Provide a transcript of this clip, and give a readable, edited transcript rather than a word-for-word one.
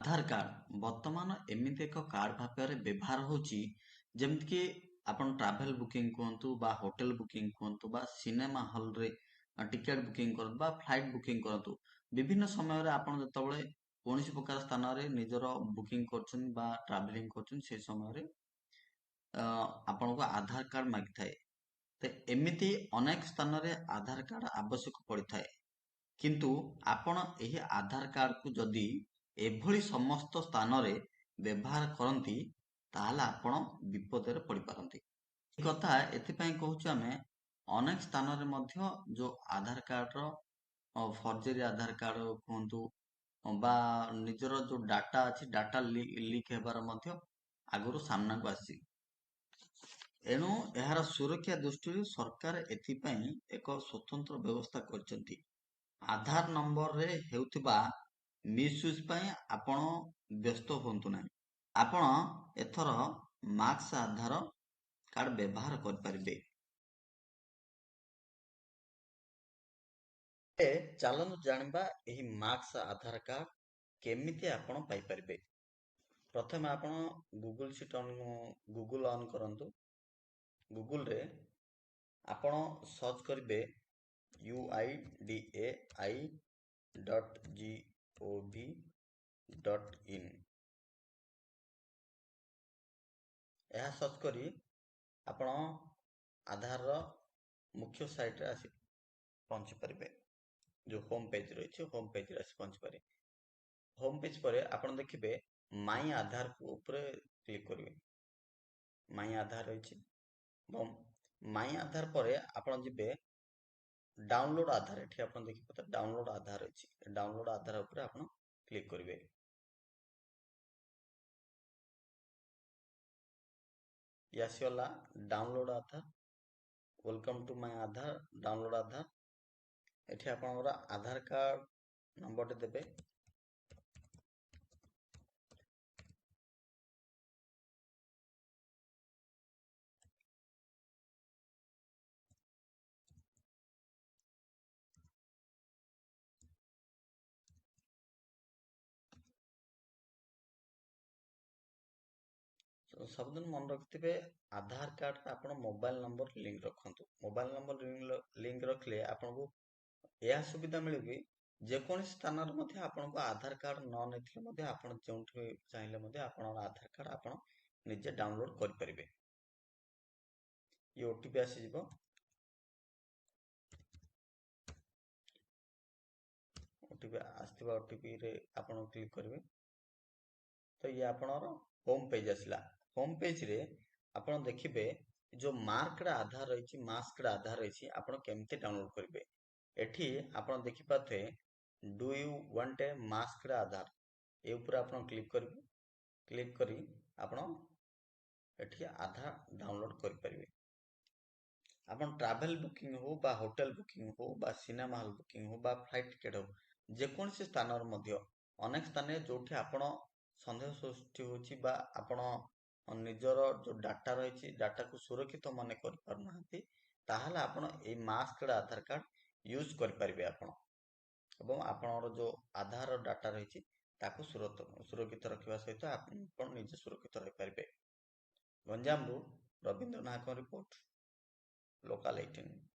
ଆଧାର card ବର୍ତ୍ତମାନ ଏମିତି ଏକ କାର୍ଡ ଭାବରେ ବ୍ୟବହାର ହେଉଛି ଯେମିତିକି ଆପଣ ଟ୍ରାଭେଲ ବୁକିଂ କୁହନ୍ତୁ ବା ହୋଟେଲ ବୁକିଂ କୁହନ୍ତୁ ବା ସିନେମା ହଲରେ ଟିକେଟ ବୁକିଂ କରନ୍ତୁ ବା ଫ୍ଲାଇଟ୍ ବୁକିଂ କରନ୍ତୁ। ବିଭିନ୍ନ ସମୟରେ ଆପଣ ଯେତେବେଳେ କୌଣସି ପ୍ରକାର ସ୍ଥାନରେ ନିଜର ବୁକିଂ କରୁଛନ୍ତି ବା ଟ୍ରାଭେଲିଂ କରୁଛନ୍ତି ସେ ସମୟରେ ଆପଣଙ୍କୁ ଆଧାର କାର୍ଡ ମାଗିଥାଏ। ତ ଏମିତି ଅନେକ ସ୍ଥାନରେ ଆଧାର କାର୍ଡ ଆବଶ୍ୟକ ପଡ଼ିଥାଏ। କିନ୍ତୁ ଆପଣ ଏହି ଆଧାର କାର୍ଡକୁ ଯଦି ଏଭଳି ସମସ୍ତ ସ୍ଥାନରେ ବ୍ୟବହାର କରନ୍ତି ତାହେଲେ ଆପଣ ବିପଦରେ ପଡ଼ିପାରନ୍ତି। ଏ କଥା ଏଥିପାଇଁ କହୁଛୁ ଆମେ ଅନେକ ସ୍ଥାନରେ ମଧ୍ୟ ଯୋଉ ଆଧାର କାର୍ଡର ଫର୍ଜରୀ ଆଧାର କାର୍ଡ କୁହନ୍ତୁ ବା ନିଜର ଯୋଉ ଡାଟା ଅଛି ଡାଟା ଲିକ୍ ହେବାର ମଧ୍ୟ ଆଗରୁ ସାମ୍ନାକୁ ଆସିଛି। ଏଣୁ ଏହାର ସୁରକ୍ଷା ଦୃଷ୍ଟିରୁ ସରକାର ଏଥିପାଇଁ ଏକ ସ୍ୱତନ୍ତ୍ର ବ୍ୟବସ୍ଥା କରିଛନ୍ତି। ଆଧାର ନମ୍ବରରେ ହେଉଥିବା ମିସୟୁଜ୍ ପାଇଁ ଆପଣ ବ୍ୟସ୍ତ ହୁଅନ୍ତୁ ନାହିଁ। ଆପଣ ଏଥର ମାକ୍ସ ଆଧାର କାର୍ଡ ବ୍ୟବହାର କରିପାରିବେ। ଚାଲନ୍ତୁ ଜାଣିବା ଏହି ମାକ୍ସ ଆଧାର କାର୍ଡ କେମିତି ଆପଣ ପାଇପାରିବେ। ପ୍ରଥମେ ଆପଣ ଗୁଗୁଲ ଅନ୍ କରନ୍ତୁ। ଗୁଗୁଲରେ ଆପଣ ସର୍ଚ୍ଚ କରିବେ uidai.gov.in। ଏହା ସର୍ଚ୍ଚ କରି ଆପଣ ଆଧାରର ମୁଖ୍ୟ ସାଇଟରେ ଆସି ପହଞ୍ଚି ପାରିବେ। ଯେଉଁ ହୋମ୍ ପେଜ ରହିଛି ହୋମ୍ ପେଜରେ ଆସି ପହଞ୍ଚି ପାରିବେ। ହୋମ୍ ପେଜ ପରେ ଆପଣ ଦେଖିବେ ମାଇ ଆଧାର ଉପରେ କ୍ଲିକ୍ କରିବେ। ମାଇ ଆଧାର ରହିଛି ଏବଂ ମାଇ ଆଧାର ପରେ ଆପଣ ଯିବେ ଡାଉନଲୋଡ ଆଧାର। ଏଠି ଆପଣ ଦେଖିବେ ଡାଉନଲୋଡ ଆଧାର ଅଛି। ଡାଉନଲୋଡ ଆଧାର ଉପରେ ଆପଣ କ୍ଲିକ୍ କରିବେ। ଇଏ ଆସିଗଲା download Aadhaar. Welcome to my Aadhaar download Aadhaar. ଏଠି ଆପଣଙ୍କର ଆଧାର କାର୍ଡ ନମ୍ବରଟି ଦେବେ। ସବୁଦିନ ମନେ ରଖିଥିବେ ଆଧାର କାର୍ଡରେ ଆପଣ ମୋବାଇଲ ନମ୍ବର ଲିଙ୍କ ରଖନ୍ତୁ। ମୋବାଇଲ ନମ୍ବର ଲିଙ୍କ ରଖିଲେ ଆପଣଙ୍କୁ ଏହା ସୁବିଧା ମିଳିବ ଯେକୌଣସି ସ୍ଥାନରେ ମଧ୍ୟ ଆପଣଙ୍କୁ ଆଧାର କାର୍ଡ ନ ନେଇଥିଲେ ମଧ୍ୟ ଆପଣ ଯେଉଁଠି ଚାହିଁଲେ ମଧ୍ୟ ଆପଣଙ୍କର ଆଧାର କାର୍ଡ ଆପଣ ନିଜେ ଡାଉନଲୋଡ କରିପାରିବେ। ଇଏ ଓଟିପି ଆସିଯିବ। ଆସିଥିବା ଓଟିପିରେ ଆପଣ କ୍ଲିକ୍ କରିବେ। ତ ଇଏ ଆପଣଙ୍କର ହୋମ୍ ପେଜ ଆସିଲା। ହୋମ୍ ପେଜରେ ଆପଣ ଦେଖିବେ ଯୋଉ ମାର୍କଡ ଆଧାର ରହିଛି ମାସ୍କଡ ଆଧାର ରହିଛି ଆପଣ କେମିତି ଡାଉନଲୋଡ କରିବେ। ଏଠି ଆପଣ ଦେଖିପାରୁଥିବେ do you want A masked ଆଧାର। ଏ ଉପରେ ଆପଣ କ୍ଲିକ୍ କରିବେ। କ୍ଲିକ୍ କରି ଆପଣ ଏଠି ଆଧାର ଡାଉନଲୋଡ କରିପାରିବେ। ଆପଣ ଟ୍ରାଭେଲ ବୁକିଂ ହଉ ବା ହୋଟେଲ ବୁକିଂ ହଉ ବା ସିନେମା ହଲ ବୁକିଂ ହଉ ବା ଫ୍ଲାଇଟ୍ ଟିକେଟ ହଉ ଯେକୌଣସି ସ୍ଥାନରେ ମଧ୍ୟ ଅନେକ ସ୍ଥାନରେ ଯୋଉଠି ଆପଣ ସନ୍ଦେହ ସୃଷ୍ଟି ହେଉଛି ବା ଆପଣ ନିଜର ଯୋଉ ଡାଟା ରହିଛି ଡାଟାକୁ ସୁରକ୍ଷିତ ମନେ କରିପାରୁନାହାନ୍ତି ତାହେଲେ ଆପଣ ଏଇ ମାସ୍କଡ ଆଧାର କାର୍ଡ ୟୁଜ କରିପାରିବେ ଆପଣ ଏବଂ ଆପଣଙ୍କର ଯୋଉ ଆଧାର ଡାଟା ରହିଛି ତାକୁ ସୁରକ୍ଷିତ ରଖିବା ସହିତ ଆପଣ ନିଜେ ସୁରକ୍ଷିତ ରହିପାରିବେ। ଗଞ୍ଜାମରୁ ରବୀନ୍ଦ୍ର ନାୟକଙ୍କ ରିପୋର୍ଟ, ଲୋକାଲ 18।